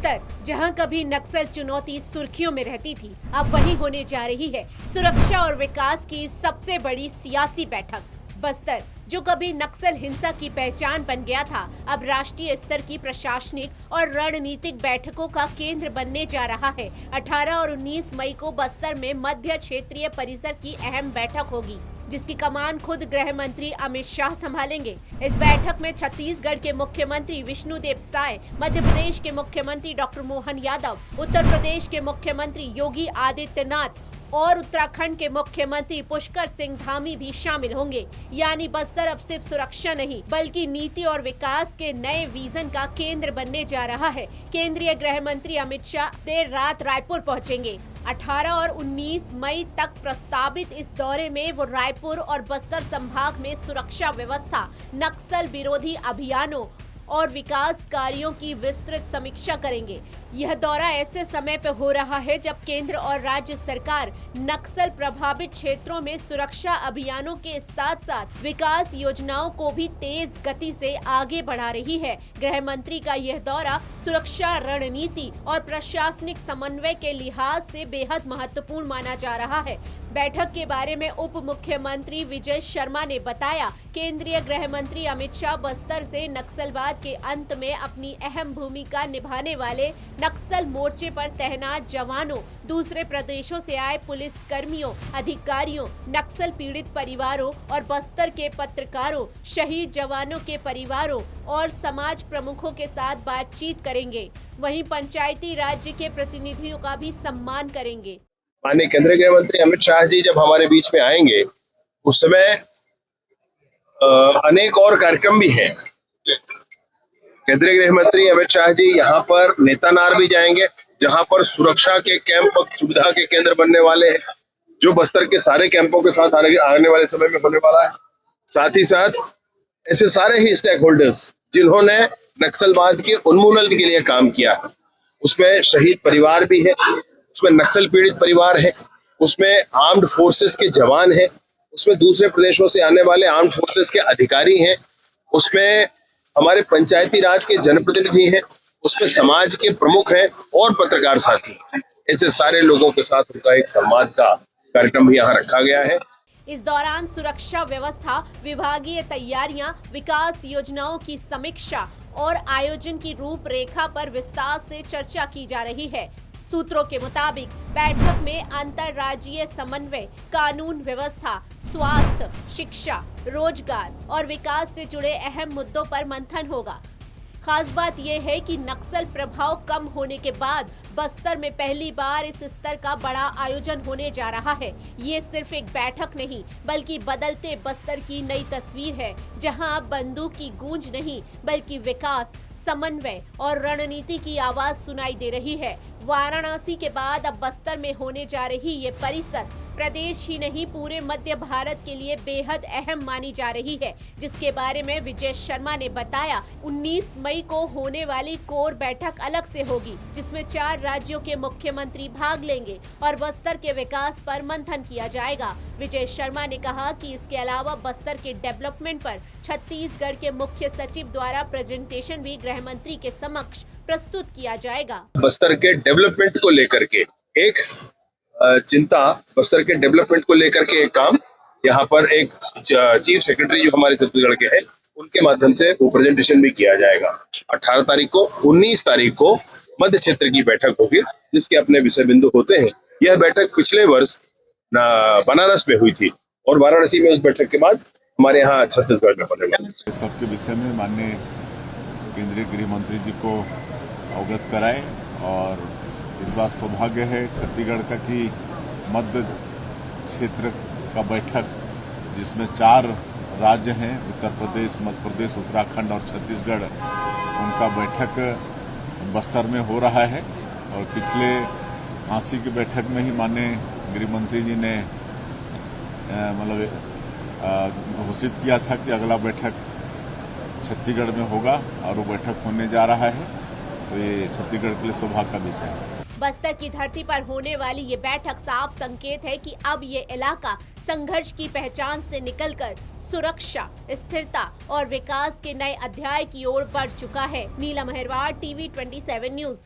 बस्तर, जहां कभी नक्सल चुनौती सुर्खियों में रहती थी, अब वहीं होने जा रही है सुरक्षा और विकास की सबसे बड़ी सियासी बैठक। बस्तर, जो कभी नक्सल हिंसा की पहचान बन गया था, अब राष्ट्रीय स्तर की प्रशासनिक और रणनीतिक बैठकों का केंद्र बनने जा रहा है। 18 और 19 मई को बस्तर में मध्य क्षेत्रीय परिसर की अहम बैठक होगी, जिसकी कमान खुद गृह मंत्री अमित शाह संभालेंगे। इस बैठक में छत्तीसगढ़ के मुख्यमंत्री विष्णुदेव साय, मध्य प्रदेश के मुख्यमंत्री डॉक्टर मोहन यादव, उत्तर प्रदेश के मुख्यमंत्री योगी आदित्यनाथ और उत्तराखंड के मुख्यमंत्री पुष्कर सिंह धामी भी शामिल होंगे। यानी बस्तर अब सिर्फ सुरक्षा नहीं, बल्कि नीति और विकास के नए विजन का केंद्र बनने जा रहा है। केंद्रीय गृह मंत्री अमित शाह देर रात रायपुर पहुंचेंगे। 18 और 19 मई तक प्रस्तावित इस दौरे में वो रायपुर और बस्तर संभाग में सुरक्षा व्यवस्था, नक्सल विरोधी अभियानों और विकास कार्यों की विस्तृत समीक्षा करेंगे। यह दौरा ऐसे समय पर हो रहा है जब केंद्र और राज्य सरकार नक्सल प्रभावित क्षेत्रों में सुरक्षा अभियानों के साथ साथ विकास योजनाओं को भी तेज गति से आगे बढ़ा रही है। गृह मंत्री का यह दौरा सुरक्षा रणनीति और प्रशासनिक समन्वय के लिहाज से बेहद महत्वपूर्ण माना जा रहा है। बैठक के बारे में उप मुख्यमंत्री विजय शर्मा ने बताया, केंद्रीय गृह मंत्री अमित शाह बस्तर से नक्सलवाद के अंत में अपनी अहम भूमिका निभाने वाले नक्सल मोर्चे पर तैनात जवानों, दूसरे प्रदेशों से आए पुलिस कर्मियों, अधिकारियों, नक्सल पीड़ित परिवारों और बस्तर के पत्रकारों, शहीद जवानों के परिवारों और समाज प्रमुखों के साथ बातचीत करेंगे। वहीं पंचायती राज्य के प्रतिनिधियों का भी सम्मान करेंगे। माननीय केंद्रीय गृह मंत्री अमित शाह जी जब हमारे बीच में आएंगे, उस समय अनेक और कार्यक्रम भी हैं। केंद्रीय गृह मंत्री अमित शाह जी यहाँ पर नेतानार भी जाएंगे, जहाँ पर सुरक्षा के कैंप सुविधा के केंद्र बनने वाले हैं, जो बस्तर के सारे कैंपों के साथ आने वाले समय में होने वाला है। साथ ही साथ ऐसे सारे ही स्टेक होल्डर्स जिन्होंने नक्सलवाद के उन्मूलन के लिए काम किया है, उसमें शहीद परिवार भी है, उसमें नक्सल पीड़ित परिवार है, उसमें आर्म्ड फोर्सेस के जवान हैं, उसमें दूसरे प्रदेशों से आने वाले आर्म्ड फोर्सेस के अधिकारी हैं, उसमें हमारे पंचायती राज के जनप्रतिनिधि हैं, उसमें समाज के प्रमुख हैं और पत्रकार साथी हैं। ऐसे सारे लोगों के साथ उनका एक संवाद का कार्यक्रम भी यहाँ रखा गया है। इस दौरान सुरक्षा व्यवस्था, विभागीय तैयारियां, विकास योजनाओं की समीक्षा और आयोजन की रूपरेखा पर विस्तार से चर्चा की जा रही है। सूत्रों के मुताबिक बैठक में अंतर्राज्यीय समन्वय, कानून व्यवस्था, स्वास्थ्य, शिक्षा, रोजगार और विकास से जुड़े अहम मुद्दों पर मंथन होगा। खास बात यह है कि नक्सल प्रभाव कम होने के बाद बस्तर में पहली बार इस स्तर का बड़ा आयोजन होने जा रहा है। ये सिर्फ एक बैठक नहीं, बल्कि बदलते बस्तर की नई तस्वीर है, जहां अब बंदूक की गूंज नहीं, बल्कि विकास, समन्वय और रणनीति की आवाज सुनाई दे रही है। वाराणसी के बाद अब बस्तर में होने जा रही ये परिषद प्रदेश ही नहीं, पूरे मध्य भारत के लिए बेहद अहम मानी जा रही है, जिसके बारे में विजय शर्मा ने बताया। 19 मई को होने वाली कोर बैठक अलग से होगी, जिसमें 4 राज्यों के मुख्यमंत्री भाग लेंगे और बस्तर के विकास पर मंथन किया जाएगा। विजय शर्मा ने कहा कि इसके अलावा बस्तर के डेवलपमेंट पर छत्तीसगढ़ के मुख्य सचिव द्वारा प्रेजेंटेशन भी गृह मंत्री के समक्ष प्रस्तुत किया जाएगा। बस्तर के डेवलपमेंट को लेकर के एक चिंता, बस्तर के डेवलपमेंट को लेकर के एक काम यहाँ पर एक चीफ सेक्रेटरी जो हमारे छत्तीसगढ़ के हैं, उनके माध्यम से वो प्रेजेंटेशन भी किया जाएगा। 18 तारीख को, 19 तारीख को मध्य क्षेत्र की बैठक होगी, जिसके अपने विषय बिंदु होते हैं। यह बैठक पिछले वर्ष बनारस में हुई थी और वाराणसी में उस बैठक के बाद हमारे यहाँ छत्तीसगढ़ में होने वाला। सबके विषय में माननीय केंद्रीय गृह मंत्री जी को अवगत कराए और इस बात सौभाग्य है छत्तीसगढ़ का कि मध्य क्षेत्र का बैठक जिसमें 4 राज्य हैं, उत्तर प्रदेश, मध्य प्रदेश, उत्तराखंड और छत्तीसगढ़, उनका बैठक बस्तर में हो रहा है। और पिछले झांसी की बैठक में ही माननीय गृह मंत्री जी ने घोषित किया था कि अगला बैठक छत्तीसगढ़ में होगा और वो बैठक होने जा रहा है, तो ये छत्तीसगढ़ के लिए सौभाग्य का विषय है। बस्तर की धरती पर होने वाली ये बैठक साफ संकेत है कि अब ये इलाका संघर्ष की पहचान से निकलकर सुरक्षा, स्थिरता और विकास के नए अध्याय की ओर बढ़ चुका है। नीलम अहिरवार, TV 27 न्यूज।